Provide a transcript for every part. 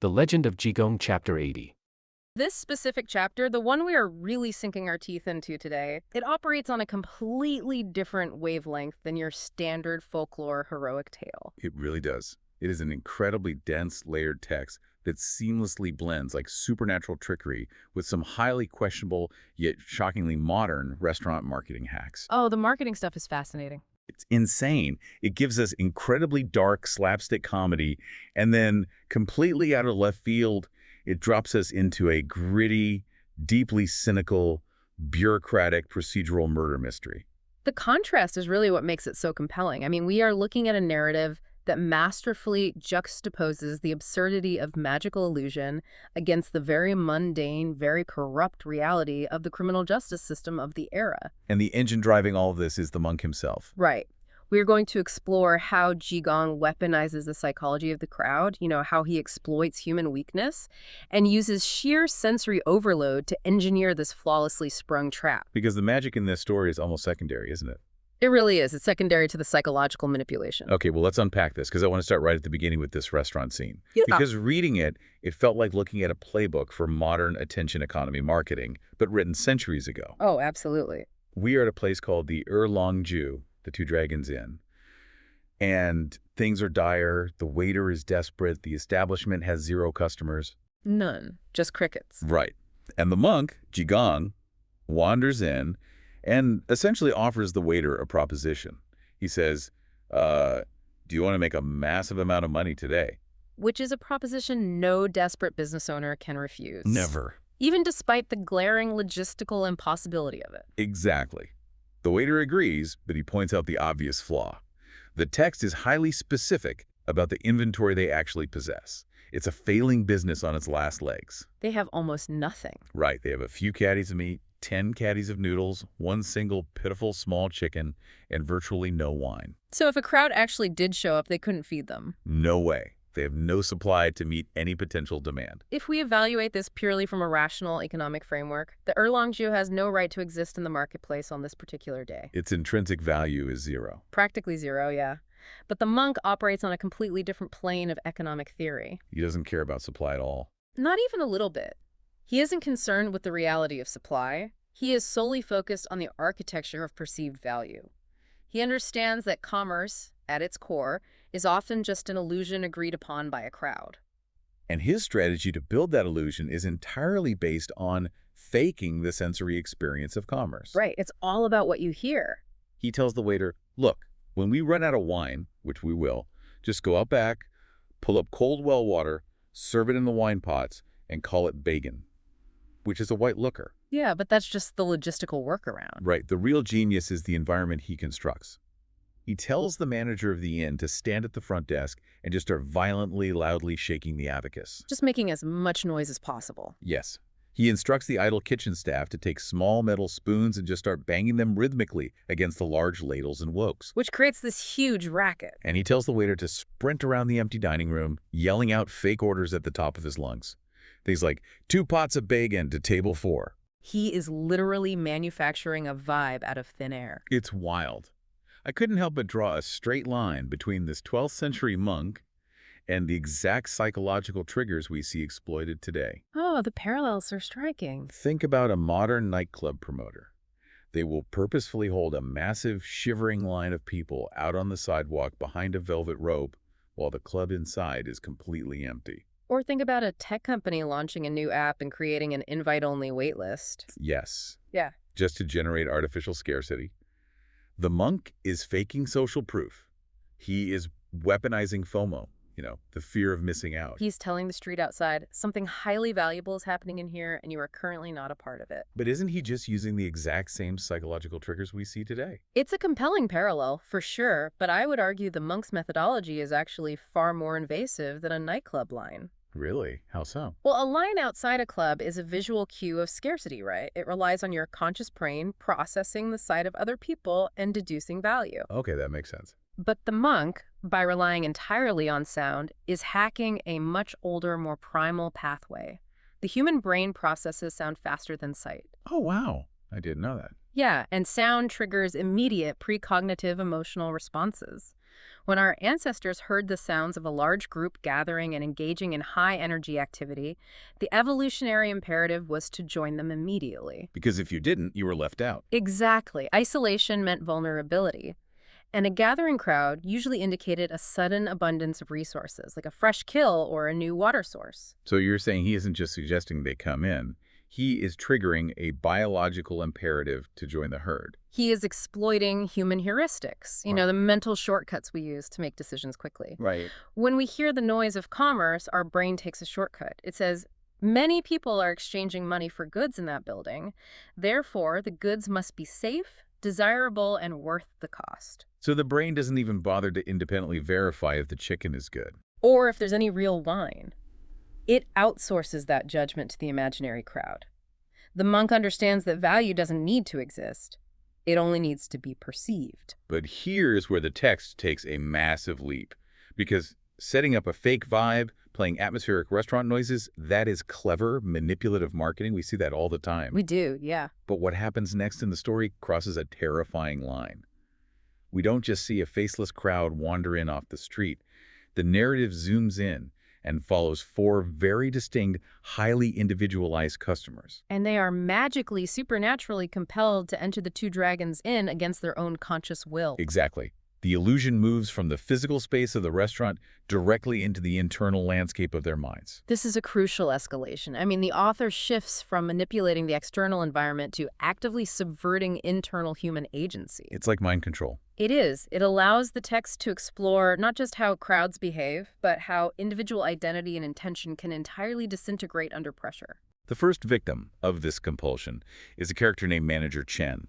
The Legend of Jigong, Chapter 80. This specific chapter, the one we are really sinking our teeth into today, it operates on a completely different wavelength than your standard folklore heroic tale. It really does. It is an incredibly dense, layered text that seamlessly blends like supernatural trickery with some highly questionable yet shockingly modern restaurant marketing hacks. Oh, the marketing stuff is fascinating. It's insane. It gives us incredibly dark slapstick comedy, and then completely out of left field, it drops us into a gritty, deeply cynical, bureaucratic procedural murder mystery. The contrast is really what makes it so compelling. I mean, we are looking at a narrative that masterfully juxtaposes the absurdity of magical illusion against the very mundane, very corrupt reality of the criminal justice system of the era. And the engine driving all of this is the monk himself. Right. We're going to explore how Jigong weaponizes the psychology of the crowd, how he exploits human weakness, and uses sheer sensory overload to engineer this flawlessly sprung trap. Because the magic in this story is almost secondary, isn't it? It really is. It's secondary to the psychological manipulation. Okay, well, let's unpack this, because I want to start right at the beginning with this restaurant scene. Yeah. Because reading it, it felt like looking at a playbook for modern attention economy marketing, but written centuries ago. Oh, absolutely. We are at a place called the Erlong-ju, the Two Dragons Inn. And things are dire, the waiter is desperate, the establishment has 0 customers. None. Just crickets. Right. And the monk, Jigong, wanders in and essentially offers the waiter a proposition. He says, do you want to make a massive amount of money today? Which is a proposition no desperate business owner can refuse. Never. Even despite the glaring logistical impossibility of it. Exactly. The waiter agrees, but he points out the obvious flaw. The text is highly specific about the inventory they actually possess. It's a failing business on its last legs. They have almost nothing. Right. They have a few caddies of meat, 10 caddies of noodles, 1 single pitiful small chicken, and virtually no wine. So if a crowd actually did show up, they couldn't feed them. No way. They have no supply to meet any potential demand. If we evaluate this purely from a rational economic framework, the Erlong-ju has no right to exist in the marketplace on this particular day. Its intrinsic value is 0. Practically 0, yeah. But the monk operates on a completely different plane of economic theory. He doesn't care about supply at all. Not even a little bit. He isn't concerned with the reality of supply. He is solely focused on the architecture of perceived value. He understands that commerce, at its core, is often just an illusion agreed upon by a crowd. And his strategy to build that illusion is entirely based on faking the sensory experience of commerce. Right, it's all about what you hear. He tells the waiter, look, when we run out of wine, which we will, just go out back, pull up cold well water, serve it in the wine pots, and call it Bagan, which is a white looker. Yeah, but that's just the logistical workaround. Right. The real genius is the environment he constructs. He tells the manager of the inn to stand at the front desk and just start violently, loudly shaking the abacus. Just making as much noise as possible. Yes. He instructs the idle kitchen staff to take small metal spoons and just start banging them rhythmically against the large ladles and wokes. Which creates this huge racket. And he tells the waiter to sprint around the empty dining room, yelling out fake orders at the top of his lungs. Things like, 2 pots of bacon to table 4. He is literally manufacturing a vibe out of thin air. It's wild. I couldn't help but draw a straight line between this 12th century monk and the exact psychological triggers we see exploited today. Oh, the parallels are striking. Think about a modern nightclub promoter. They will purposefully hold a massive, shivering line of people out on the sidewalk behind a velvet rope while the club inside is completely empty. Or think about a tech company launching a new app and creating an invite-only waitlist. Yes. Yeah. Just to generate artificial scarcity. The monk is faking social proof. He is weaponizing FOMO, the fear of missing out. He's telling the street outside, something highly valuable is happening in here and you are currently not a part of it. But isn't he just using the exact same psychological triggers we see today? It's a compelling parallel, for sure, but I would argue the monk's methodology is actually far more invasive than a nightclub line. Really? How so? Well, a line outside a club is a visual cue of scarcity, right? It relies on your conscious brain processing the sight of other people and deducing value. Okay, that makes sense. But the monk, by relying entirely on sound, is hacking a much older, more primal pathway. The human brain processes sound faster than sight. Oh, wow. I didn't know that. Yeah, and sound triggers immediate precognitive emotional responses. When our ancestors heard the sounds of a large group gathering and engaging in high energy activity, the evolutionary imperative was to join them immediately. Because if you didn't, you were left out. Exactly. Isolation meant vulnerability. And a gathering crowd usually indicated a sudden abundance of resources, like a fresh kill or a new water source. So you're saying he isn't just suggesting they come in. He is triggering a biological imperative to join the herd. He is exploiting human heuristics, the mental shortcuts we use to make decisions quickly. Right. When we hear the noise of commerce, our brain takes a shortcut. It says, many people are exchanging money for goods in that building. Therefore, the goods must be safe, desirable, and worth the cost. So the brain doesn't even bother to independently verify if the chicken is good. Or if there's any real wine. It outsources that judgment to the imaginary crowd. The monk understands that value doesn't need to exist. It only needs to be perceived. But here's where the text takes a massive leap. Because setting up a fake vibe, playing atmospheric restaurant noises, that is clever, manipulative marketing. We see that all the time. We do, yeah. But what happens next in the story crosses a terrifying line. We don't just see a faceless crowd wander in off the street. The narrative zooms in and follows 4 very distinct, highly individualized customers. And they are magically, supernaturally compelled to enter the 2 dragons inn against their own conscious will. Exactly. The illusion moves from the physical space of the restaurant directly into the internal landscape of their minds. This is a crucial escalation. I mean, the author shifts from manipulating the external environment to actively subverting internal human agency. It's like mind control. It is. It allows the text to explore not just how crowds behave, but how individual identity and intention can entirely disintegrate under pressure. The first victim of this compulsion is a character named Manager Chen.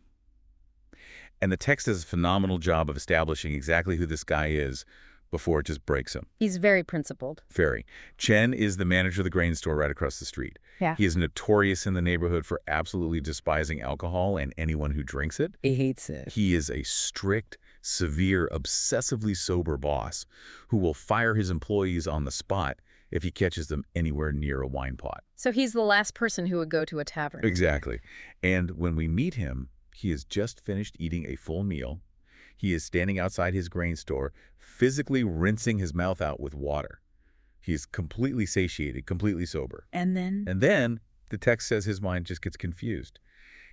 And the text does a phenomenal job of establishing exactly who this guy is before it just breaks him. He's very principled. Very. Chen is the manager of the grain store right across the street. Yeah. He is notorious in the neighborhood for absolutely despising alcohol and anyone who drinks it. He hates it. He is a strict, severe, obsessively sober boss who will fire his employees on the spot if he catches them anywhere near a wine pot. So he's the last person who would go to a tavern. Exactly. And when we meet him, he has just finished eating a full meal. He is standing outside his grain store, physically rinsing his mouth out with water. He's completely satiated, completely sober. And then the text says his mind just gets confused.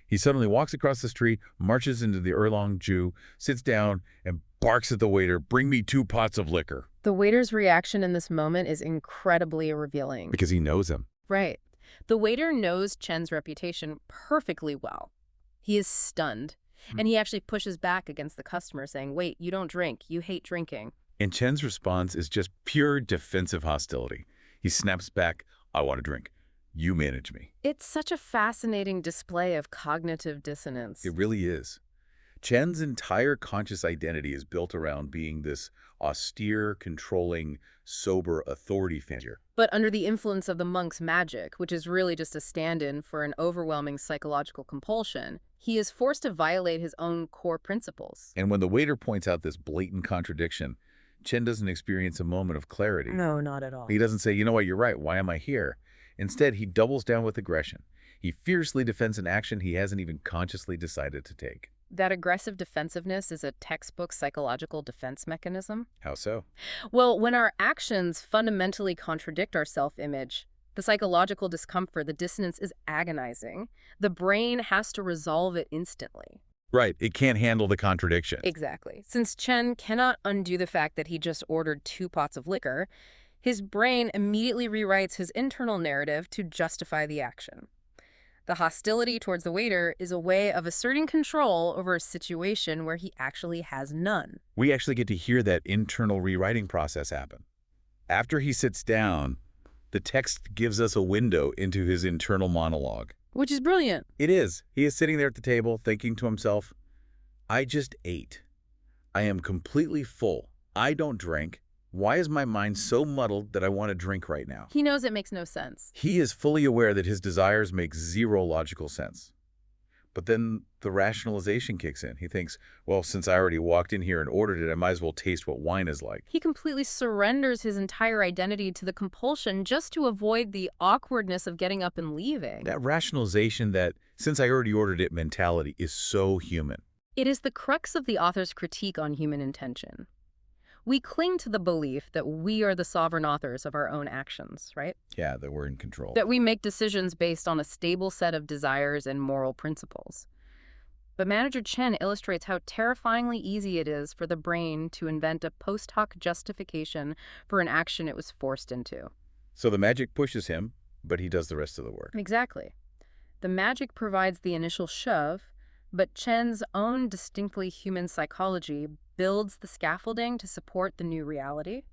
He suddenly walks across the street, marches into the Erlong Ju, sits down, and barks at the waiter, "Bring me 2 pots of liquor." The waiter's reaction in this moment is incredibly revealing. Because he knows him. Right. The waiter knows Chen's reputation perfectly well. He is stunned. And he actually pushes back against the customer, saying, "Wait, you don't drink. You hate drinking." And Chen's response is just pure defensive hostility. He snaps back, "I want to drink. You manage me." It's such a fascinating display of cognitive dissonance. It really is. Chen's entire conscious identity is built around being this austere, controlling, sober authority figure. But under the influence of the monk's magic, which is really just a stand-in for an overwhelming psychological compulsion, he is forced to violate his own core principles. And when the waiter points out this blatant contradiction, Chen doesn't experience a moment of clarity. No, not at all. He doesn't say, "You know what, you're right. Why am I here?" Instead, he doubles down with aggression. He fiercely defends an action he hasn't even consciously decided to take. That aggressive defensiveness is a textbook psychological defense mechanism. How so? Well, when our actions fundamentally contradict our self-image, the psychological discomfort, the dissonance is agonizing. The brain has to resolve it instantly. Right. It can't handle the contradiction. Exactly. Since Chen cannot undo the fact that he just ordered 2 pots of liquor, his brain immediately rewrites his internal narrative to justify the action. The hostility towards the waiter is a way of asserting control over a situation where he actually has none. We actually get to hear that internal rewriting process happen. After he sits down, the text gives us a window into his internal monologue. Which is brilliant. It is. He is sitting there at the table thinking to himself, "I just ate. I am completely full. I don't drink. Why is my mind so muddled that I want to drink right now?" He knows it makes no sense. He is fully aware that his desires make 0 logical sense. But then the rationalization kicks in. He thinks, well, since I already walked in here and ordered it, I might as well taste what wine is like. He completely surrenders his entire identity to the compulsion just to avoid the awkwardness of getting up and leaving. That rationalization, that since I already ordered it mentality is so human. It is the crux of the author's critique on human intention. We cling to the belief that we are the sovereign authors of our own actions, right? Yeah, that we're in control. That we make decisions based on a stable set of desires and moral principles. But Manager Chen illustrates how terrifyingly easy it is for the brain to invent a post hoc justification for an action it was forced into. So the magic pushes him, but he does the rest of the work. Exactly. The magic provides the initial shove, but Chen's own distinctly human psychology builds the scaffolding to support the new reality.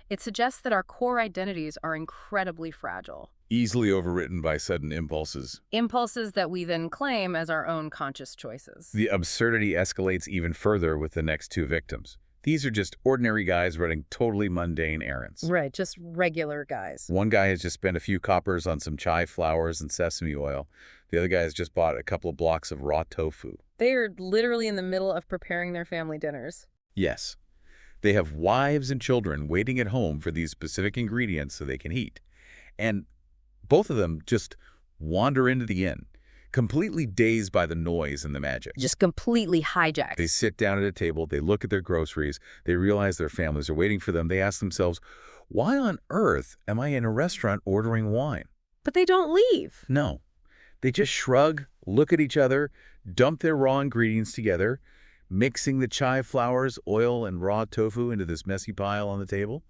It suggests that our core identities are incredibly fragile. Easily overwritten by sudden impulses. Impulses that we then claim as our own conscious choices. The absurdity escalates even further with the next two victims. These are just ordinary guys running totally mundane errands. Right, just regular guys. One guy has just spent a few coppers on some chai flowers and sesame oil. The other guy has just bought a couple of blocks of raw tofu. They are literally in the middle of preparing their family dinners. Yes. They have wives and children waiting at home for these specific ingredients so they can eat. And both of them just wander into the inn, completely dazed by the noise and the magic. Just completely hijacked. They sit down at a table, they look at their groceries, they realize their families are waiting for them. They ask themselves, why on earth am I in a restaurant ordering wine? But they don't leave. No. They just shrug, look at each other, dump their raw ingredients together, mixing the chai flowers, oil, and raw tofu into this messy pile on the table,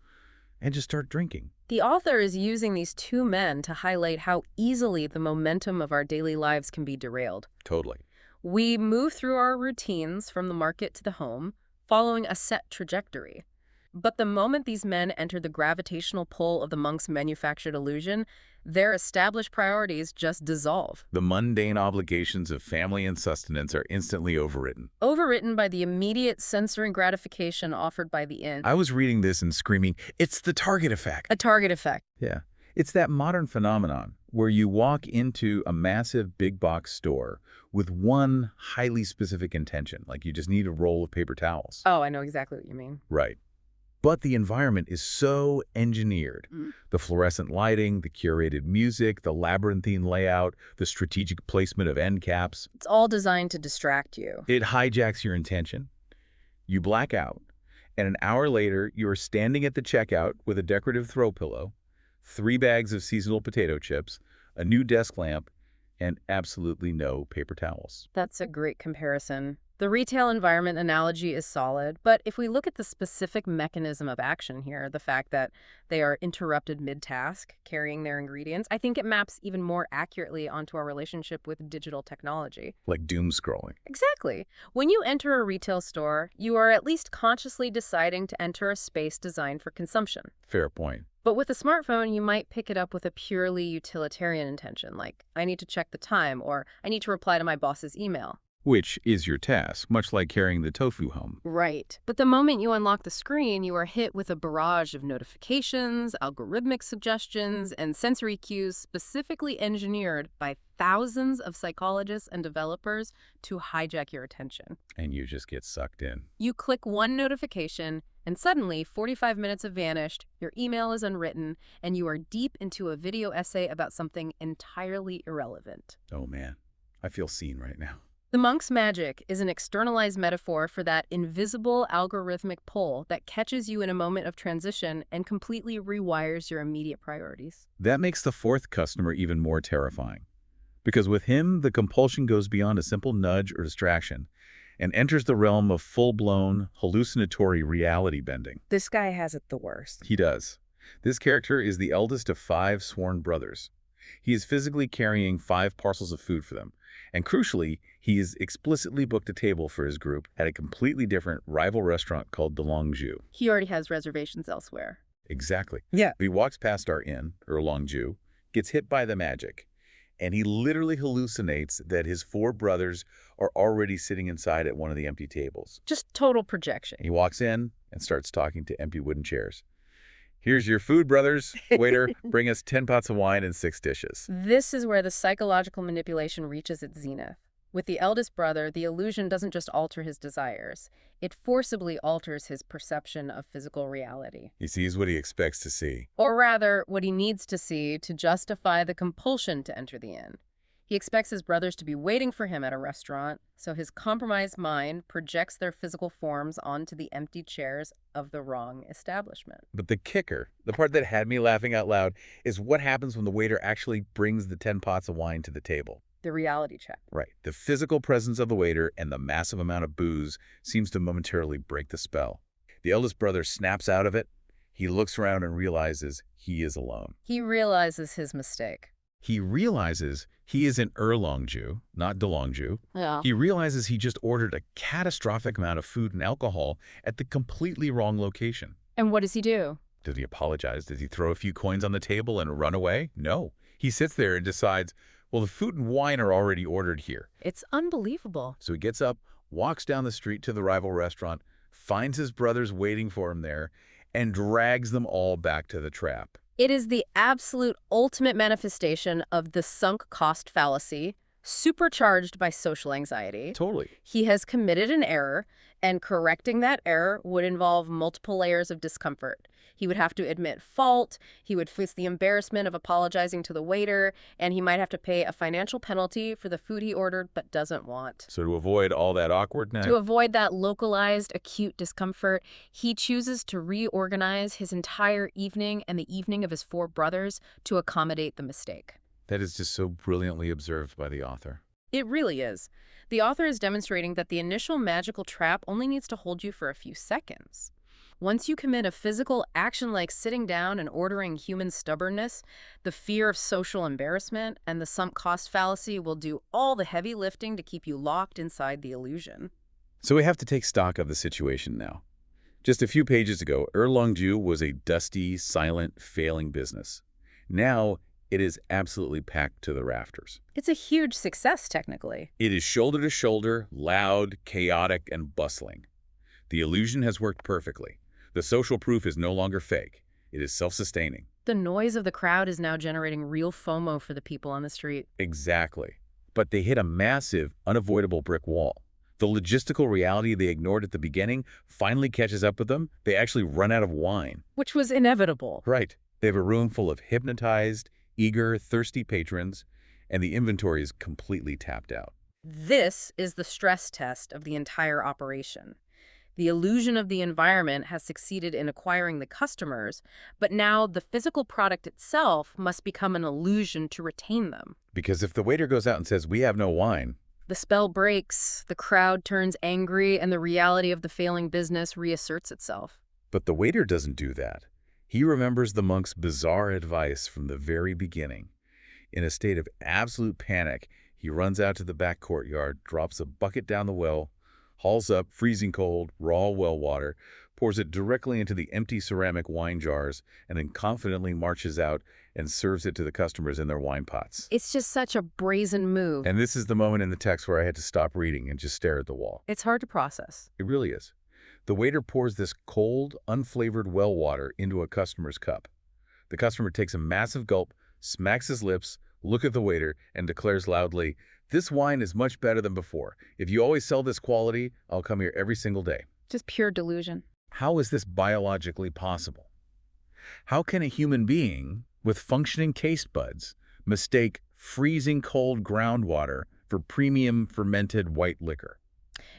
and just start drinking. The author is using these two men to highlight how easily the momentum of our daily lives can be derailed. Totally. We move through our routines from the market to the home, following a set trajectory. But the moment these men enter the gravitational pull of the monk's manufactured illusion, their established priorities just dissolve. The mundane obligations of family and sustenance are instantly overwritten. Overwritten by the immediate sensory gratification offered by the inn. I was reading this and screaming, it's the Target effect. A Target effect. Yeah. It's that modern phenomenon where you walk into a massive big box store with one highly specific intention, like you just need a roll of paper towels. Oh, I know exactly what you mean. Right. But the environment is so engineered. The fluorescent lighting, the curated music, the labyrinthine layout, the strategic placement of end caps. It's all designed to distract you. It hijacks your intention. You black out, and an hour later, you are standing at the checkout with a decorative throw pillow, 3 bags of seasonal potato chips, a new desk lamp, and absolutely no paper towels. That's a great comparison. The retail environment analogy is solid, but if we look at the specific mechanism of action here, the fact that they are interrupted mid-task, carrying their ingredients, I think it maps even more accurately onto our relationship with digital technology. Like doom scrolling. Exactly. When you enter a retail store, you are at least consciously deciding to enter a space designed for consumption. Fair point. But with a smartphone, you might pick it up with a purely utilitarian intention, like, I need to check the time, or I need to reply to my boss's email. Which is your task, much like carrying the tofu home. Right. But the moment you unlock the screen, you are hit with a barrage of notifications, algorithmic suggestions, and sensory cues specifically engineered by thousands of psychologists and developers to hijack your attention. And you just get sucked in. You click one notification, and suddenly 45 minutes have vanished, your email is unwritten, and you are deep into a video essay about something entirely irrelevant. Oh man, I feel seen right now. The monk's magic is an externalized metaphor for that invisible algorithmic pull that catches you in a moment of transition and completely rewires your immediate priorities. That makes the fourth customer even more terrifying. Because with him, the compulsion goes beyond a simple nudge or distraction and enters the realm of full-blown, hallucinatory reality bending. This guy has it the worst. He does. This character is the eldest of 5 sworn brothers. He is physically carrying 5 parcels of food for them. And crucially, he has explicitly booked a table for his group at a completely different rival restaurant called the Longju. He already has reservations elsewhere. Exactly. Yeah. He walks past our inn, or Longju, gets hit by the magic, and he literally hallucinates that his 4 brothers are already sitting inside at one of the empty tables. Just total projection. He walks in and starts talking to empty wooden chairs. Here's your food, brothers. Waiter, bring us 10 pots of wine and 6 dishes. This is where the psychological manipulation reaches its zenith. With the eldest brother, the illusion doesn't just alter his desires. It forcibly alters his perception of physical reality. He sees what he expects to see. Or rather, what he needs to see to justify the compulsion to enter the inn. He expects his brothers to be waiting for him at a restaurant, so his compromised mind projects their physical forms onto the empty chairs of the wrong establishment. But the kicker, the part that had me laughing out loud, is what happens when the waiter actually brings the 10 pots of wine to the table. The reality check. Right. The physical presence of the waiter and the massive amount of booze seems to momentarily break the spell. The eldest brother snaps out of it. He looks around and realizes he is alone. He realizes his mistake. He realizes he is in Erlangju, not Delongju. Yeah. He realizes he just ordered a catastrophic amount of food and alcohol at the completely wrong location. And what does he do? Does he apologize? Does he throw a few coins on the table and run away? No. He sits there and decides, well, the food and wine are already ordered here. It's unbelievable. So he gets up, walks down the street to the rival restaurant, finds his brothers waiting for him there, and drags them all back to the trap. It is the absolute ultimate manifestation of the sunk cost fallacy, supercharged by social anxiety. Totally. He has committed an error, and correcting that error would involve multiple layers of discomfort. He would have to admit fault, he would face the embarrassment of apologizing to the waiter, and he might have to pay a financial penalty for the food he ordered but doesn't want. So to avoid all that awkwardness, To avoid that localized, acute discomfort, he chooses to reorganize his entire evening and the evening of his 4 brothers to accommodate the mistake. that is just so brilliantly observed by the author. It really is. The author is demonstrating that the initial magical trap only needs to hold you for a few seconds. Once you commit a physical action like sitting down and ordering human stubbornness, the fear of social embarrassment and the sunk cost fallacy will do all the heavy lifting to keep you locked inside the illusion. So we have to take stock of the situation now. Just a few pages ago, Erlangju was a dusty, silent, failing business. Now, it is absolutely packed to the rafters. It's a huge success, technically. It is shoulder to shoulder, loud, chaotic, and bustling. The illusion has worked perfectly. The social proof is no longer fake. It is self-sustaining. The noise of the crowd is now generating real FOMO for the people on the street. Exactly. But they hit a massive, unavoidable brick wall. The logistical reality they ignored at the beginning finally catches up with them. They actually run out of wine. Which was inevitable. Right. They have a room full of hypnotized, eager, thirsty patrons, and the inventory is completely tapped out. This is the stress test of the entire operation. The illusion of the environment has succeeded in acquiring the customers, but now the physical product itself must become an illusion to retain them. Because if the waiter goes out and says, "We have no wine," The spell breaks, the crowd turns angry, and the reality of the failing business reasserts itself. but the waiter doesn't do that. He remembers the monk's bizarre advice from the very beginning. In a state of absolute panic, he runs out to the back courtyard, drops a bucket down the well, hauls up freezing cold, raw well water, pours it directly into the empty ceramic wine jars, and then confidently marches out and serves it to the customers in their wine pots. It's just such a brazen move. And this is the moment in the text where I had to stop reading and just stare at the wall. It's hard to process. It really is. The waiter pours this cold, unflavored well water into a customer's cup. The customer takes a massive gulp, smacks his lips, looks at the waiter, and declares loudly, "This wine is much better than before. If you always sell this quality, I'll come here every single day." Just pure delusion. How is this biologically possible? How can a human being with functioning taste buds mistake freezing cold groundwater for premium fermented white liquor?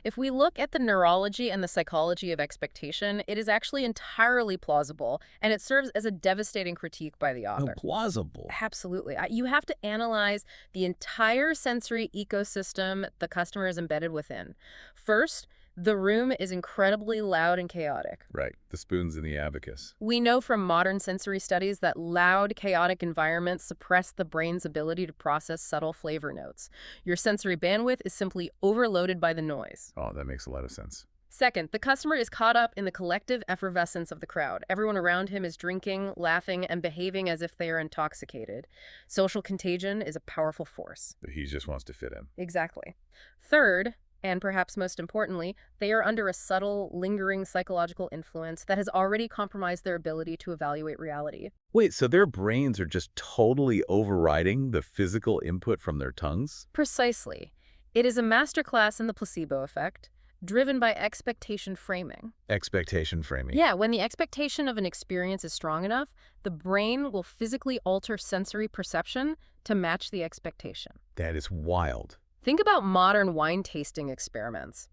If we look at the neurology and the psychology of expectation, it is actually entirely plausible, and it serves as a devastating critique by the author. Plausible. Absolutely. You have to analyze the entire sensory ecosystem the customer is embedded within. First, the room is incredibly loud and chaotic. Right. The spoons in the abacus. We know from modern sensory studies that loud, chaotic environments suppress the brain's ability to process subtle flavor notes. Your sensory bandwidth is simply overloaded by the noise. Oh, that makes a lot of sense. Second, the customer is caught up in the collective effervescence of the crowd. Everyone around him is drinking, laughing, and behaving as if they are intoxicated. Social contagion is a powerful force. He just wants to fit in. Exactly. Third, and perhaps most importantly, they are under a subtle, lingering psychological influence that has already compromised their ability to evaluate reality. Wait, so their brains are just totally overriding the physical input from their tongues? Precisely. It is a masterclass in the placebo effect. driven by expectation framing. Expectation framing. Yeah, when the expectation of an experience is strong enough, the brain will physically alter sensory perception to match the expectation. That is wild. Think about modern wine tasting experiments.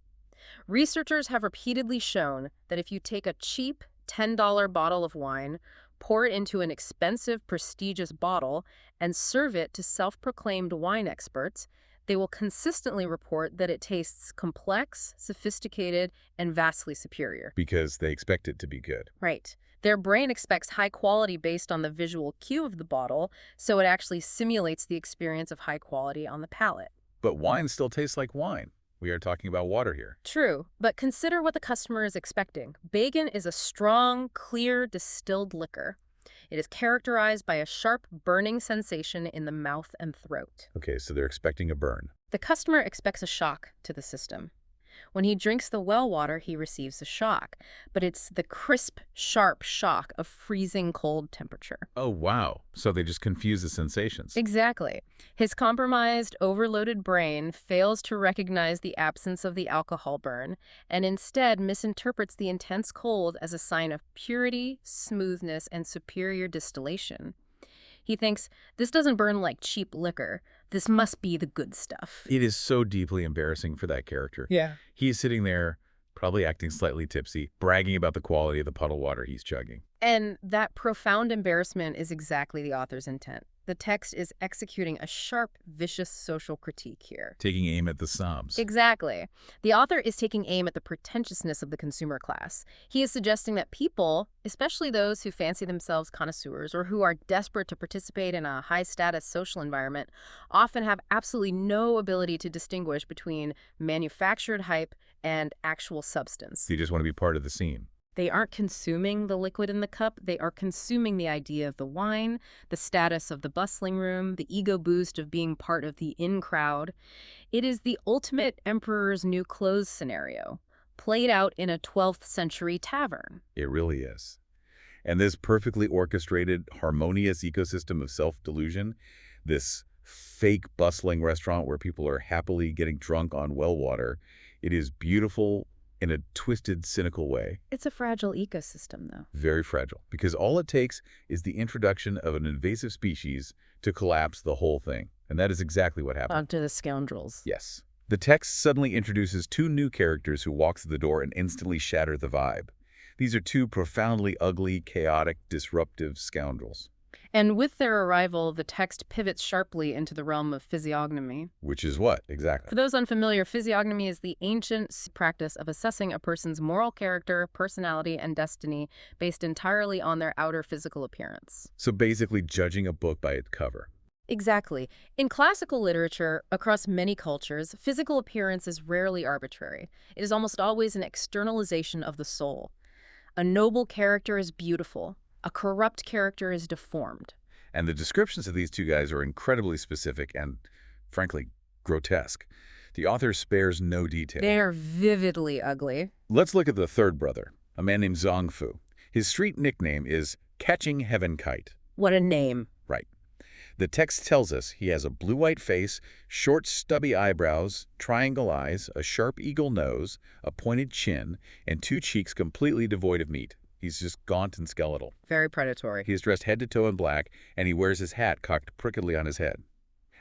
Researchers have repeatedly shown that if you take a cheap $10 bottle of wine, pour it into an expensive, prestigious bottle, and serve it to self-proclaimed wine experts, they will consistently report that it tastes complex, sophisticated, and vastly superior. Because they expect it to be good. Right. Their brain expects high quality based on the visual cue of the bottle, so it actually simulates the experience of high quality on the palate. But wine still tastes like wine. We are talking about water here. True, but consider what the customer is expecting. Bacon is a strong, clear, distilled liquor. It is characterized by a sharp, burning sensation in the mouth and throat. Okay, so they're expecting a burn. The customer expects a shock to the system. When he drinks the well water, he receives a shock, but it's the crisp, sharp shock of freezing cold temperature. Oh, wow. So they just confuse the sensations. Exactly. His compromised, overloaded brain fails to recognize the absence of the alcohol burn and instead misinterprets the intense cold as a sign of purity, smoothness, and superior distillation. He thinks, this doesn't burn like cheap liquor. This must be the good stuff. It is so deeply embarrassing for that character. Yeah. He's sitting there, probably acting slightly tipsy, bragging about the quality of the puddle water he's chugging. And that profound embarrassment is exactly the author's intent. The text is executing a sharp, vicious social critique here. Taking aim at the Psalms. Exactly. The author is taking aim at the pretentiousness of the consumer class. He is suggesting that people, especially those who fancy themselves connoisseurs or who are desperate to participate in a high-status social environment, often have absolutely no ability to distinguish between manufactured hype and actual substance. You just want to be part of the scene. They aren't consuming the liquid in the cup. They are consuming the idea of the wine, the status of the bustling room, the ego boost of being part of the in crowd. It is the ultimate emperor's new clothes scenario, played out in a 12th century tavern. It really is. And this perfectly orchestrated, harmonious ecosystem of self-delusion, this fake bustling restaurant where people are happily getting drunk on well water, it is beautiful in a twisted, cynical way. It's a fragile ecosystem, though. Very fragile, because all it takes is the introduction of an invasive species to collapse the whole thing. And that is exactly what happened. To the scoundrels. Yes. The text suddenly introduces two new characters who walk through the door and instantly shatter the vibe. These are two profoundly ugly, chaotic, disruptive scoundrels. And with their arrival, the text pivots sharply into the realm of physiognomy. Which is what, exactly? For those unfamiliar, physiognomy is the ancient practice of assessing a person's moral character, personality, and destiny based entirely on their outer physical appearance. So basically judging a book by its cover. Exactly. In classical literature, across many cultures, physical appearance is rarely arbitrary. It is almost always an externalization of the soul. A noble character is beautiful. A corrupt character is deformed. And the descriptions of these two guys are incredibly specific and, frankly, grotesque. The author spares no detail. They're vividly ugly. Let's look at the third brother, a man named Zong Fu. His street nickname is Catching Heaven Kite. What a name. Right. The text tells us he has a blue-white face, short, stubby eyebrows, triangle eyes, a sharp eagle nose, a pointed chin, and two cheeks completely devoid of meat. He's just gaunt and skeletal. Very predatory. He is dressed head to toe in black, and he wears his hat cocked crookedly on his head.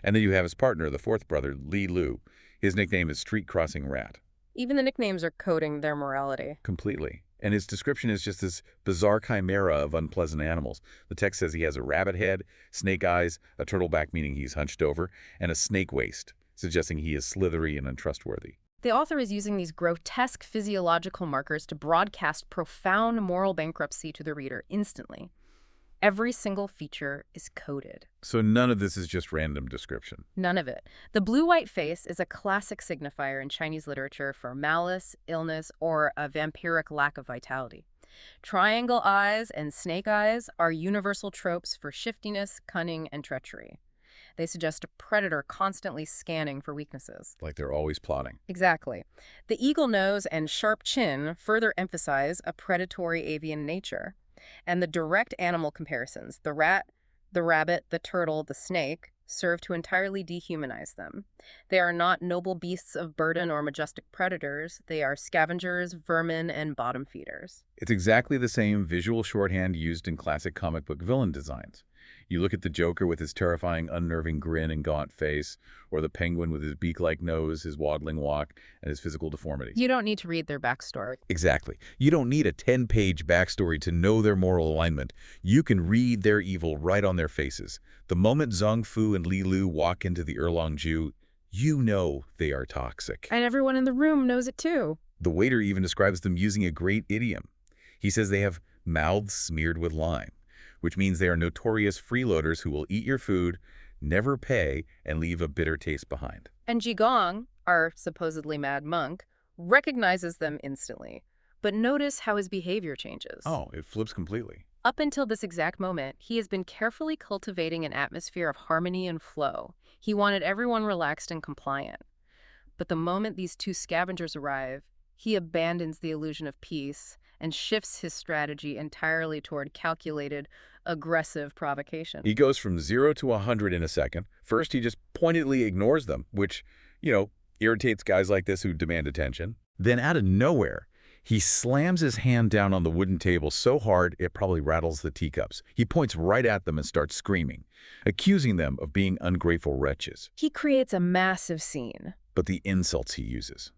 And then you have his partner, the fourth brother, Li Lu. His nickname is Street Crossing Rat. Even the nicknames are coding their morality. Completely. And his description is just this bizarre chimera of unpleasant animals. The text says he has a rabbit head, snake eyes, a turtleback meaning he's hunched over, and a snake waist, suggesting he is slithery and untrustworthy. The author is using these grotesque physiological markers to broadcast profound moral bankruptcy to the reader instantly. Every single feature is coded. So none of this is just random description. None of it. The blue-white face is a classic signifier in Chinese literature for malice, illness, or a vampiric lack of vitality. Triangle eyes and snake eyes are universal tropes for shiftiness, cunning, and treachery. They suggest a predator constantly scanning for weaknesses. Like they're always plotting. Exactly. The eagle nose and sharp chin further emphasize a predatory avian nature. And the direct animal comparisons, the rat, the rabbit, the turtle, the snake, serve to entirely dehumanize them. They are not noble beasts of burden or majestic predators. They are scavengers, vermin, and bottom feeders. It's exactly the same visual shorthand used in classic comic book villain designs. You look at the Joker with his terrifying, unnerving grin and gaunt face, or the Penguin with his beak-like nose, his waddling walk, and his physical deformities. You don't need to read their backstory. Exactly. You don't need a 10-page backstory to know their moral alignment. You can read their evil right on their faces. The moment Zhang Fu and Li Lu walk into the Erlong-Ju, you know they are toxic. And everyone in the room knows it too. The waiter even describes them using a great idiom. He says they have mouths smeared with lime, which means they are notorious freeloaders who will eat your food, never pay, and leave a bitter taste behind. And Jigong, our supposedly mad monk, recognizes them instantly. But notice how his behavior changes. Oh, it flips completely. Up until this exact moment, he has been carefully cultivating an atmosphere of harmony and flow. He wanted everyone relaxed and compliant. But the moment these two scavengers arrive, he abandons the illusion of peace and shifts his strategy entirely toward calculated, aggressive provocation. He goes from 0 to 100 in a second. First, he just pointedly ignores them, which, irritates guys like this who demand attention. Then out of nowhere, he slams his hand down on the wooden table so hard it probably rattles the teacups. He points right at them and starts screaming, accusing them of being ungrateful wretches. He creates a massive scene. But the insults he uses.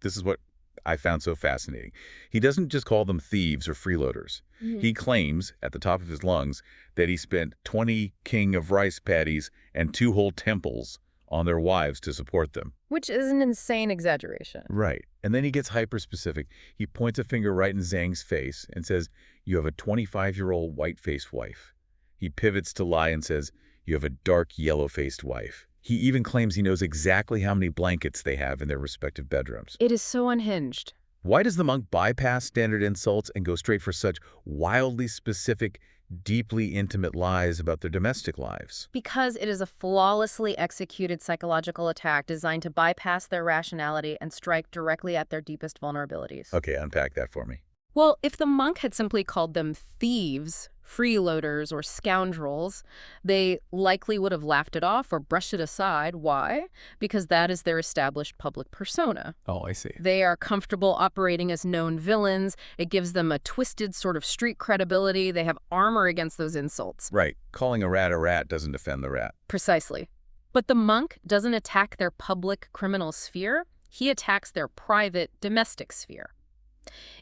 This is what I found so fascinating. He doesn't just call them thieves or freeloaders. He claims, at the top of his lungs, that he spent 20 king of rice paddies and 2 whole temples on their wives to support them. Which is an insane exaggeration. Right. And then he gets hyper-specific. He points a finger right in Zhang's face and says, "You have a 25-year-old white-faced wife." He pivots to Lai and says, "You have a dark yellow-faced wife." He even claims he knows exactly how many blankets they have in their respective bedrooms. It is so unhinged. Why does the monk bypass standard insults and go straight for such wildly specific, deeply intimate lies about their domestic lives? Because it is a flawlessly executed psychological attack designed to bypass their rationality and strike directly at their deepest vulnerabilities. Okay, unpack that for me. Well, if the monk had simply called them thieves, freeloaders, or scoundrels, they likely would have laughed it off or brushed it aside. Why? Because that is their established public persona. Oh, I see. They are comfortable operating as known villains. It gives them a twisted sort of street credibility. They have armor against those insults. Right. Calling a rat doesn't offend the rat. Precisely. But the monk doesn't attack their public criminal sphere. He attacks their private domestic sphere.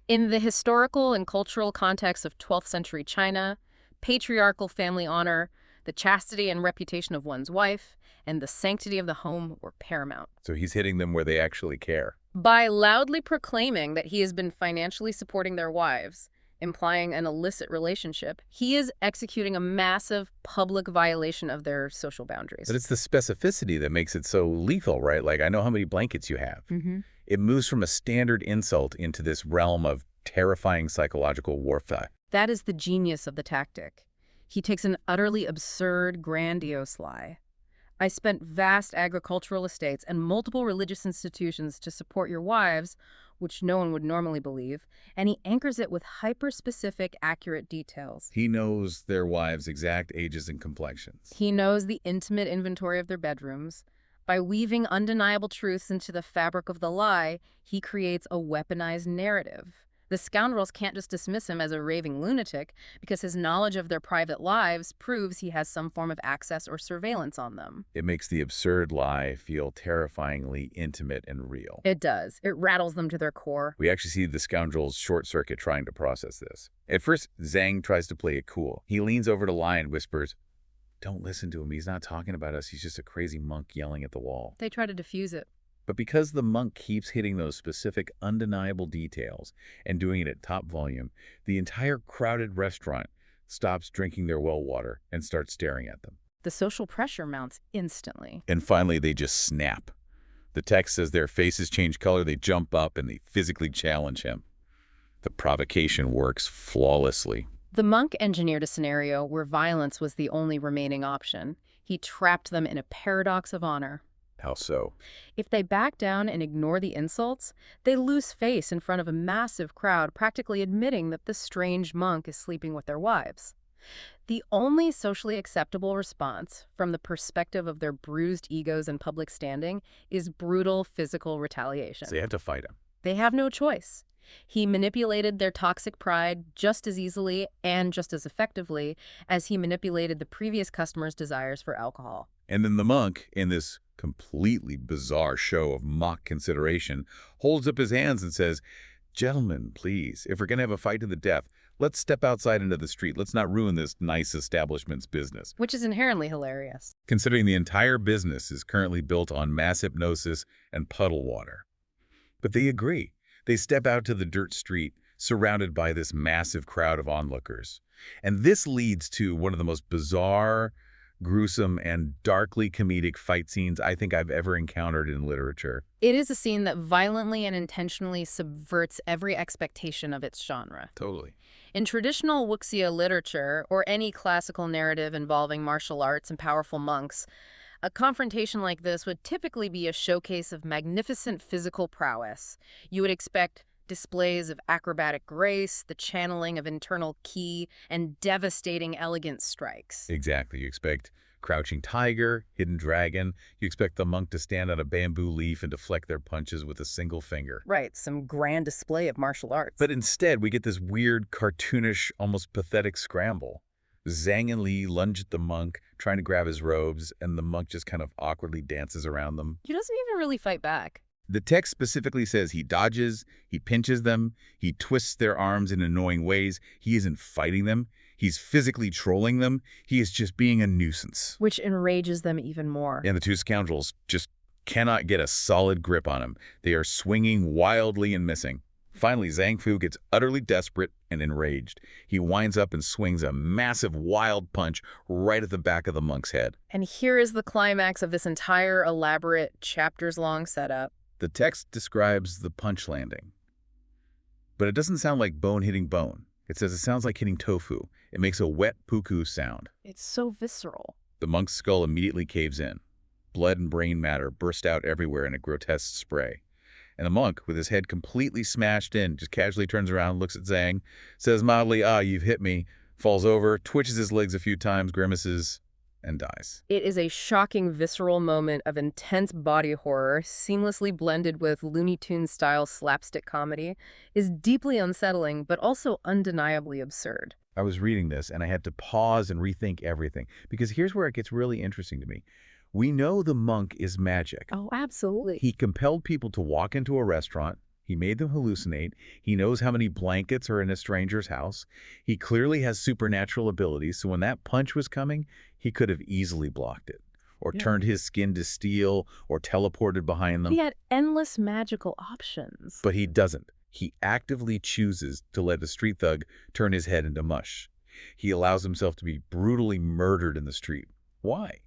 In the historical and cultural context of 12th century China, patriarchal family honor, the chastity and reputation of one's wife, and the sanctity of the home were paramount. So he's hitting them where they actually care. By loudly proclaiming that he has been financially supporting their wives, implying an illicit relationship, he is executing a massive public violation of their social boundaries. But it's the specificity that makes it so lethal, right? Like, I know how many blankets you have. It moves from a standard insult into this realm of terrifying psychological warfare. That is the genius of the tactic. He takes an utterly absurd, grandiose lie. I spent vast agricultural estates and multiple religious institutions to support your wives, which no one would normally believe, and he anchors it with hyper-specific, accurate details. He knows their wives' exact ages and complexions. He knows the intimate inventory of their bedrooms. By weaving undeniable truths into the fabric of the lie, he creates a weaponized narrative. The scoundrels can't just dismiss him as a raving lunatic because his knowledge of their private lives proves he has some form of access or surveillance on them. It makes the absurd lie feel terrifyingly intimate and real. It does. It rattles them to their core. We actually see the scoundrels short-circuit trying to process this. At first, Zhang tries to play it cool. He leans over to Lai and whispers, "Don't listen to him. He's not talking about us. He's just a crazy monk yelling at the wall." They try to diffuse it. But because the monk keeps hitting those specific, undeniable details and doing it at top volume, the entire crowded restaurant stops drinking their well water and starts staring at them. The social pressure mounts instantly. And finally, they just snap. The text says their faces change color, they jump up, and they physically challenge him. The provocation works flawlessly. The monk engineered a scenario where violence was the only remaining option. He trapped them in a paradox of honor. How so? If they back down and ignore the insults, they lose face in front of a massive crowd, practically admitting that the strange monk is sleeping with their wives. The only socially acceptable response from the perspective of their bruised egos and public standing is brutal physical So you retaliation. have to fight him. They have no choice. He manipulated their toxic pride just as easily and just as effectively as he manipulated the previous customer's desires for alcohol. And then the monk, in this completely bizarre show of mock consideration, holds up his hands and says, "Gentlemen, please, if we're going to have a fight to the death, let's step outside into the street. Let's not ruin this nice establishment's business." Which is inherently hilarious. Considering the entire business is currently built on mass hypnosis and puddle water. But they agree. They step out to the dirt street, surrounded by this massive crowd of onlookers. And this leads to one of the most bizarre, gruesome, and darkly comedic fight scenes I think I've ever encountered in literature. It is a scene that violently and intentionally subverts every expectation of its genre. Totally. In traditional wuxia literature, or any classical narrative involving martial arts and powerful monks, a confrontation like this would typically be a showcase of magnificent physical prowess. You would expect displays of acrobatic grace, the channeling of internal ki, and devastating elegant strikes. Exactly. You expect crouching tiger, hidden dragon. You expect the monk to stand on a bamboo leaf and deflect their punches with a single finger. Right, some grand display of martial arts. But instead, we get this weird, cartoonish, almost pathetic scramble. Zhang and Li lunge at the monk, trying to grab his robes, and the monk just kind of awkwardly dances around them. He doesn't even really fight back. The text specifically says he dodges, he pinches them, he twists their arms in annoying ways. He isn't fighting them. He's physically trolling them. He is just being a nuisance. Which enrages them even more. And the two scoundrels just cannot get a solid grip on him. They are swinging wildly and missing. Finally, Zhang Fu gets utterly desperate and enraged. He winds up and swings a massive wild punch right at the back of the monk's head. And here is the climax of this entire elaborate, chapters-long setup. The text describes the punch landing. But it doesn't sound like bone hitting bone. It says it sounds like hitting tofu. It makes a wet puku sound. It's so visceral. The monk's skull immediately caves in. Blood and brain matter burst out everywhere in a grotesque spray. And the monk, with his head completely smashed in, just casually turns around, looks at Zhang, says mildly, "Ah, you've hit me," falls over, twitches his legs a few times, grimaces, and dies. It is a shocking, visceral moment of intense body horror, seamlessly blended with Looney Tunes-style slapstick comedy, is deeply unsettling, but also undeniably absurd. I was reading this, and I had to pause and rethink everything, because here's where it gets really interesting to me. We know the monk is magic. Oh, absolutely. He compelled people to walk into a restaurant. He made them hallucinate. He knows how many blankets are in a stranger's house. He clearly has supernatural abilities, so when that punch was coming, he could have easily blocked it, or turned his skin to steel, or teleported behind them. He had endless magical options. But he doesn't. He actively chooses to let a street thug turn his head into mush. He allows himself to be brutally murdered in the street. Why?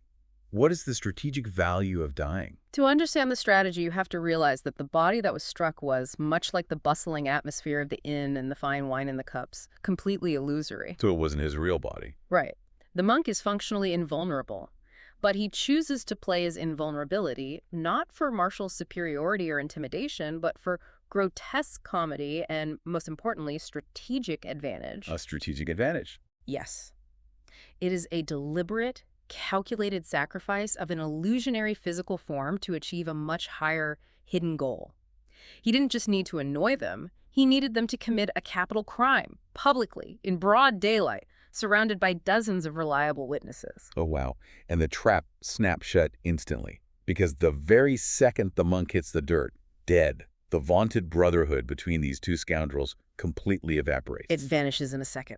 What is the strategic value of dying? To understand the strategy, you have to realize that the body that was struck was, much like the bustling atmosphere of the inn and the fine wine in the cups, completely illusory. So it wasn't his real body. Right. The monk is functionally invulnerable, but he chooses to play his invulnerability not for martial superiority or intimidation, but for grotesque comedy and, most importantly, strategic advantage. A strategic advantage. Yes. It is a deliberate, calculated sacrifice of an illusionary physical form to achieve a much higher hidden goal. He didn't just need to annoy them, he needed them to commit a capital crime, publicly, in broad daylight, surrounded by dozens of reliable witnesses. Oh, wow. And the trap snaps shut instantly, because the very second the monk hits the dirt, dead, the vaunted brotherhood between these two scoundrels completely evaporates. It vanishes in a second.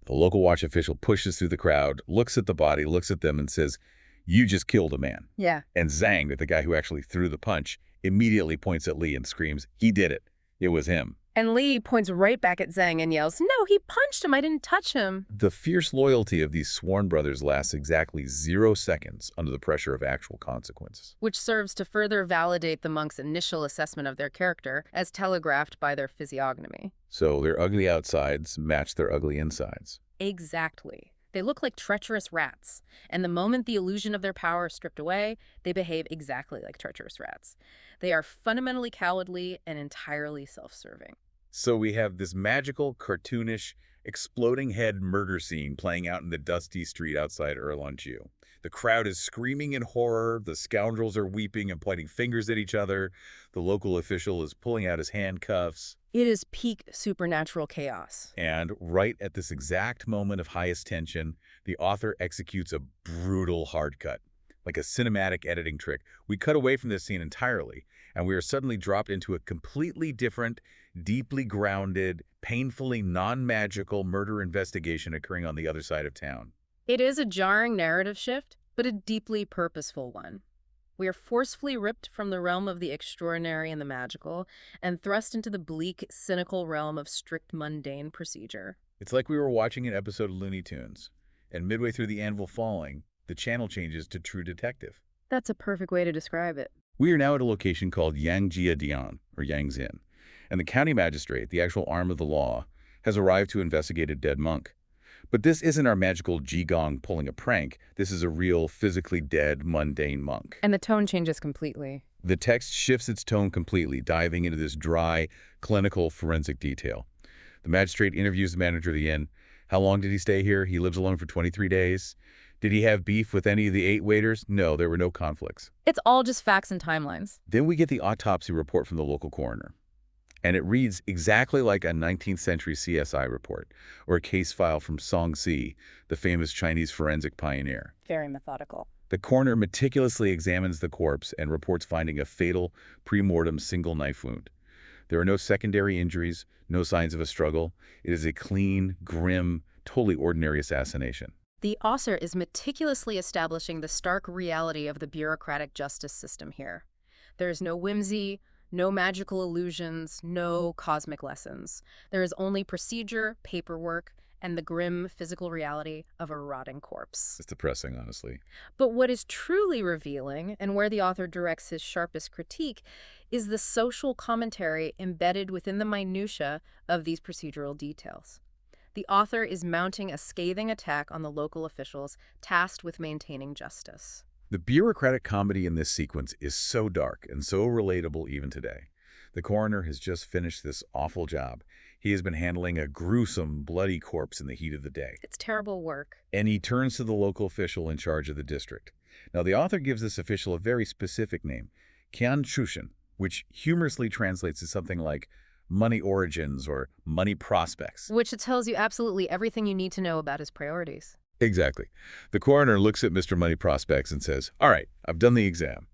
The local watch official pushes through the crowd, looks at the body, looks at them, and says, "You just killed a man." Yeah. And Zhang, the guy who actually threw the punch, immediately points at Li and screams, "He did it. It was him." And Li points right back at Zhang and yells, "No, he punched him. I didn't touch him." The fierce loyalty of these sworn brothers lasts exactly 0 seconds under the pressure of actual consequences. Which serves to further validate the monk's initial assessment of their character, as telegraphed by their physiognomy. So their ugly outsides match their ugly insides. Exactly. They look like treacherous rats, and the moment the illusion of their power is stripped away, they behave exactly like treacherous rats. They are fundamentally cowardly and entirely self-serving. So we have this magical, cartoonish, exploding head murder scene playing out in the dusty street outside Erlanjeu. The crowd is screaming in horror, the scoundrels are weeping and pointing fingers at each other, the local official is pulling out his handcuffs, It is peak supernatural chaos. and right at this exact moment of highest tension, the author executes a brutal hard cut. Like a cinematic editing trick, we cut away from this scene entirely, and we are suddenly dropped into a completely different, deeply grounded, painfully non-magical murder investigation occurring on the other side of town. It is a jarring narrative shift, but a deeply purposeful one. We are forcefully ripped from the realm of the extraordinary and the magical and thrust into the bleak, cynical realm of strict mundane procedure. It's like we were watching an episode of Looney Tunes, and midway through the anvil falling, the channel changes to True Detective. That's a perfect way to describe it. We are now at a location called Yangjia or Yang's Inn, and the county magistrate, the actual arm of the law, has arrived to investigate a dead monk. But this isn't our magical Jigong pulling a prank. This is a real, physically dead, mundane monk. And the tone changes completely. The text shifts its tone completely, diving into this dry, clinical, forensic detail. The magistrate interviews the manager of the inn. How long did he stay here? He lives alone for 23 days. Did he have beef with any of the 8 waiters? No, there were no conflicts. It's all just facts and timelines. Then we get the autopsy report from the local coroner. And it reads exactly like a 19th century CSI report or a case file from Song Si, the famous Chinese forensic pioneer. Very methodical. The coroner meticulously examines the corpse and reports finding a fatal pre-mortem single knife wound. There are no secondary injuries, no signs of a struggle. It is a clean, grim, totally ordinary assassination. The author is meticulously establishing the stark reality of the bureaucratic justice system here. There is no whimsy, no magical illusions, no cosmic lessons. There is only procedure, paperwork, and the grim physical reality of a rotting corpse. It's depressing, honestly. But what is truly revealing, and where the author directs his sharpest critique, is the social commentary embedded within the minutiae of these procedural details. The author is mounting a scathing attack on the local officials tasked with maintaining justice. The bureaucratic comedy in this sequence is so dark and so relatable even today. The coroner has just finished this awful job. He has been handling a gruesome, bloody corpse in the heat of the day. It's terrible work. And he turns to the local official in charge of the district. Now, the author gives this official a very specific name, Qian Chushin, which humorously translates to something like money origins or money prospects. Which tells you absolutely everything you need to know about his priorities. Exactly. The coroner looks at Mr. Money Prospects and says, "All right, I've done the exam.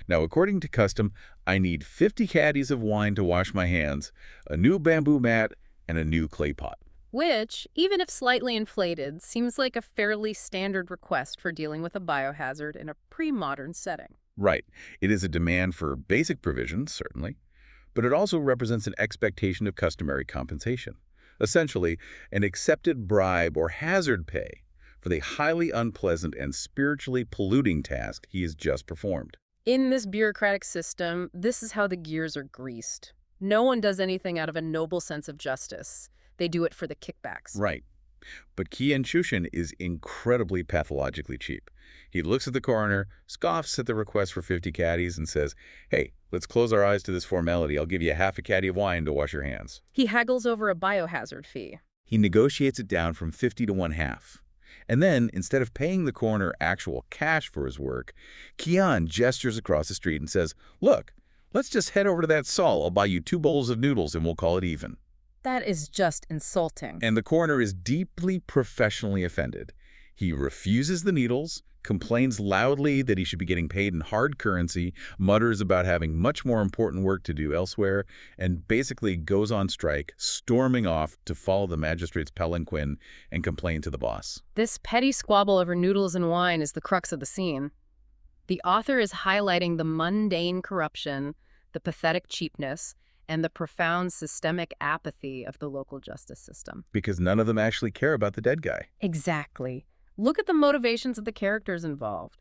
Now, according to custom, I need 50 caddies of wine to wash my hands, a new bamboo mat, and a new clay pot." Which, even if slightly inflated, seems like a fairly standard request for dealing with a biohazard in a pre-modern setting. Right. It is a demand for basic provisions, certainly, but it also represents an expectation of customary compensation. Essentially, an accepted bribe or hazard pay for the highly unpleasant and spiritually polluting task he has just performed. In this bureaucratic system, this is how the gears are greased. No one does anything out of a noble sense of justice. They do it for the kickbacks. Right. But Qian Chushin is incredibly pathologically cheap. He looks at the coroner, scoffs at the request for 50 caddies, and says, "Hey, let's close our eyes to this formality. I'll give you half a caddy of wine to wash your hands." He haggles over a biohazard fee. He negotiates it down from 50 to 1/2. And then, instead of paying the coroner actual cash for his work, Qian gestures across the street and says, "Look, let's just head over to that stall. I'll buy you 2 bowls of noodles and we'll call it even." That is just insulting. And the coroner is deeply professionally offended. He refuses the needles, complains loudly that he should be getting paid in hard currency, mutters about having much more important work to do elsewhere, and basically goes on strike, storming off to follow the magistrate's palanquin and complain to the boss. This petty squabble over noodles and wine is the crux of the scene. The author is highlighting the mundane corruption, the pathetic cheapness, and the profound systemic apathy of the local justice system. Because none of them actually care about the dead guy. Exactly. Look at the motivations of the characters involved.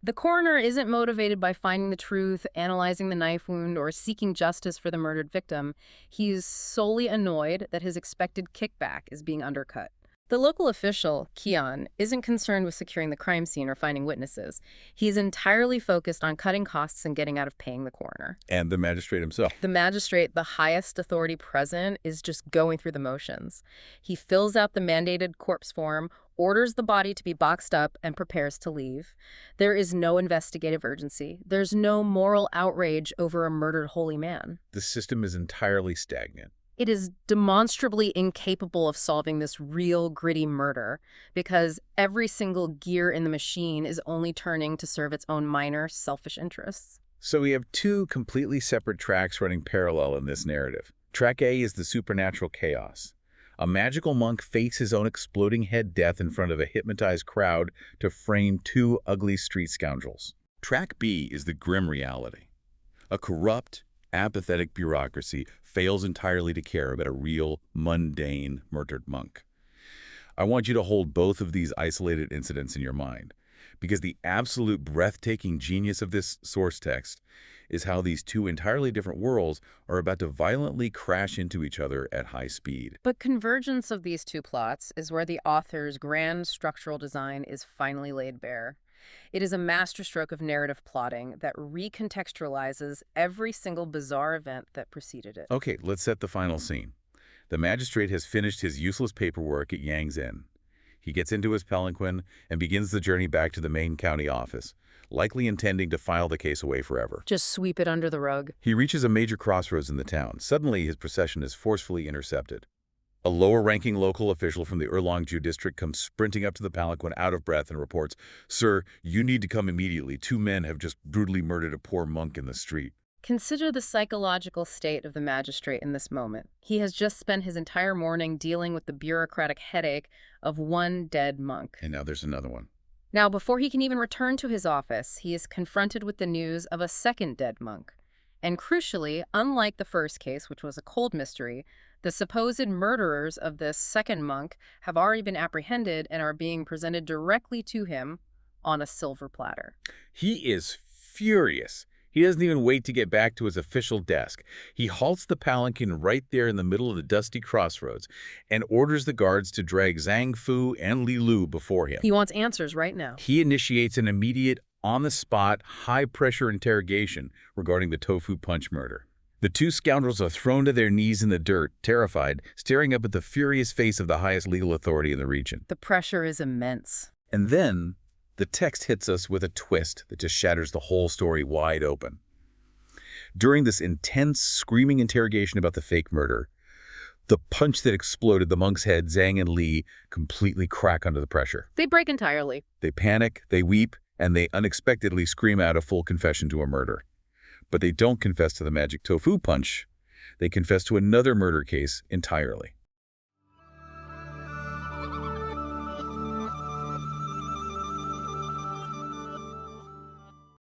The coroner isn't motivated by finding the truth, analyzing the knife wound, or seeking justice for the murdered victim. He's solely annoyed that his expected kickback is being undercut. The local official, Kian, isn't concerned with securing the crime scene or finding witnesses. He's entirely focused on cutting costs and getting out of paying the coroner. And the magistrate himself. The magistrate, the highest authority present, is just going through the motions. He fills out the mandated corpse form, orders the body to be boxed up, and prepares to leave. There is no investigative urgency. There's no moral outrage over a murdered holy man. The system is entirely stagnant. It is demonstrably incapable of solving this real gritty murder because every single gear in the machine is only turning to serve its own minor, selfish interests. So we have two completely separate tracks running parallel in this narrative. Track A is the supernatural chaos. A magical monk fakes his own exploding head death in front of a hypnotized crowd to frame two ugly street scoundrels. Track B is the grim reality. A corrupt, apathetic bureaucracy fails entirely to care about a real, mundane, murdered monk. I want you to hold both of these isolated incidents in your mind, because the absolute breathtaking genius of this source text is how these two entirely different worlds are about to violently crash into each other at high speed. But convergence of these two plots is where the author's grand structural design is finally laid bare. It is a masterstroke of narrative plotting that recontextualizes every single bizarre event that preceded it. Okay, let's set the final scene. The magistrate has finished his useless paperwork at Yang's Inn. He gets into his palanquin and begins the journey back to the main county office, likely intending to file the case away forever. Just sweep it under the rug. He reaches a major crossroads in the town. Suddenly, his procession is forcefully intercepted. A lower-ranking local official from the Erlangju district comes sprinting up to the palanquin out of breath and reports, "Sir, you need to come immediately. Two men have just brutally murdered a poor monk in the street." Consider the psychological state of the magistrate in this moment. He has just spent his entire morning dealing with the bureaucratic headache of one dead monk. And now there's another one. Now, before he can even return to his office, he is confronted with the news of a second dead monk. And crucially, unlike the first case, which was a cold mystery, the supposed murderers of this second monk have already been apprehended and are being presented directly to him on a silver platter. He is furious. He doesn't even wait to get back to his official desk. He halts the palanquin right there in the middle of the dusty crossroads and orders the guards to drag Zhang Fu and Li Lu before him. He wants answers right now. He initiates an immediate, on-the-spot, high-pressure interrogation regarding the Tofu Punch murder. The two scoundrels are thrown to their knees in the dirt, terrified, staring up at the furious face of the highest legal authority in the region. The pressure is immense. And then the text hits us with a twist that just shatters the whole story wide open. During this intense, screaming interrogation about the fake murder, the punch that exploded the monk's head, Zhang and Li, completely crack under the pressure. They break entirely. They panic, they weep, and they unexpectedly scream out a full confession to a murder. But they don't confess to the magic tofu punch. They confess to another murder case entirely.